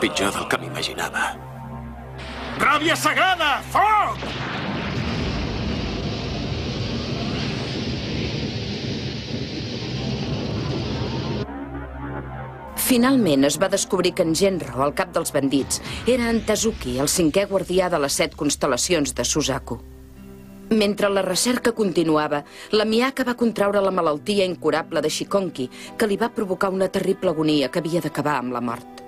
pitjor del que m'imaginava. Ràbia sagrada! Foc! Finalment es va descobrir que en Genro, el cap dels bandits, era en Tazuki, el 5è guardià de les 7 constel·lacions de Suzaku. Mentre la recerca continuava, la Miyaka va contraure la malaltia incurable de Shikonki, que li va provocar una terrible agonia que havia d'acabar amb la mort.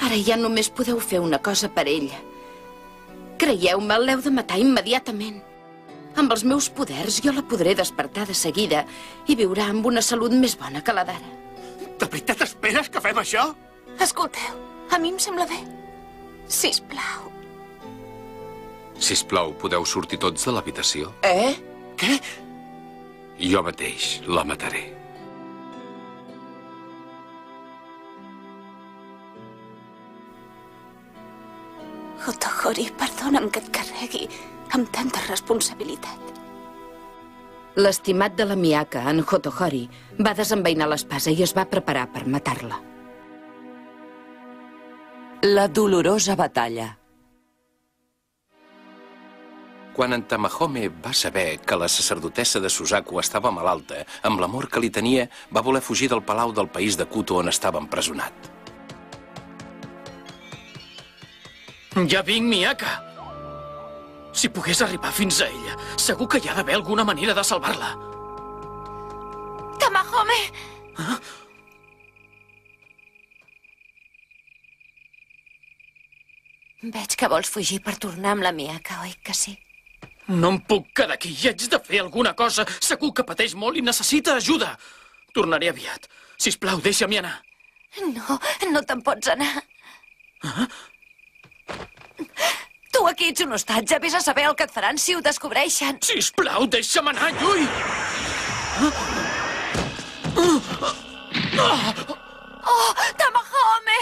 Ara ja només podeu fer una cosa per ella. Creieu-me, l'heu de matar immediatament. Amb els meus poders jo la podré despertar de seguida i viurà amb una salut més bona que la d'ara. De veritat esperes que fem això? Escolteu, a mi em sembla bé. Sisplau. Sisplau, podeu sortir tots de l'habitació? Què? Jo mateix la mataré. Hotohori, perdona'm que et carregui amb tanta responsabilitat. L'estimat de la Miyaka, en Hotohori, va desenvainar l'espasa i es va preparar per matar-la. La dolorosa batalla. Quan en Tamahome va saber que la sacerdotessa de Suzaku estava malalta, amb l'amor que li tenia, va voler fugir del palau del país de Kuto on estava empresonat. Ja vinc, Miyaka! Si pogués arribar fins a ella, segur que hi ha d'haver alguna manera de salvar-la. Tamahome! Veig que vols fugir per tornar amb la Miyaka, oi que sí? No em puc quedar aquí, haig de fer alguna cosa. Segur que pateix molt i necessita ajuda. Tornaré aviat. Sisplau, deixa'm anar. No, no te'n pots anar. Tu aquí ets un hostatge, vés a saber el que et faran si ho descobreixen. Sisplau, deixa'm anar, Yui! Oh, Tamahome!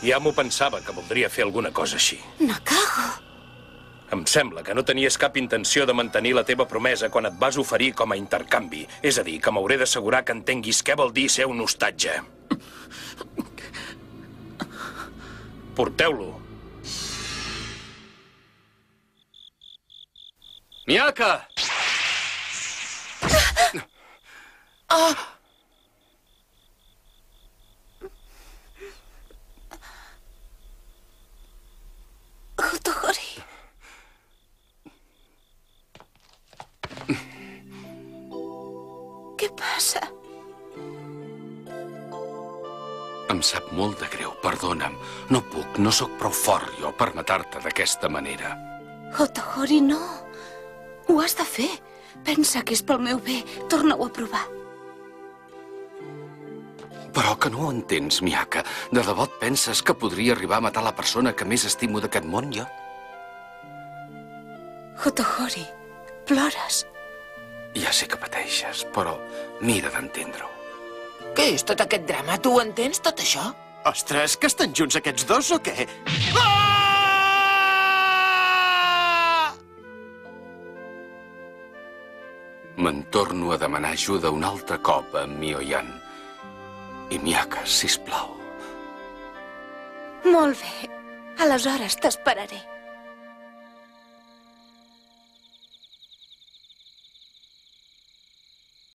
Ja m'ho pensava, que voldria fer alguna cosa així. Nakago! Em sembla que no tenies cap intenció de mantenir la teva promesa quan et vas oferir com a intercanvi. És a dir, que m'hauré d'assegurar que entenguis què vol dir ser un hostatge. Porteu-lo. Miyaka! Hotohori. Què passa? Em sap molt de greu, perdona'm. No puc, no sóc prou fort jo per matar-te d'aquesta manera. Hotohori, no. Ho has de fer. Pensa que és pel meu bé. Torna-ho a provar. Però que no ho entens, Miyaka. De debò et penses que podria arribar a matar la persona que més estimo d'aquest món, jo? Hotohori, plores. Ja sé que pateixes, però mira d'entendre-ho. Què és tot aquest drama? Tu ho entens, tot això? Ostres, que estan junts aquests dos o què? Me'n torno a demanar ajuda un altre cop a Mioyan. I Miyaka, sisplau. Molt bé. Aleshores t'esperaré.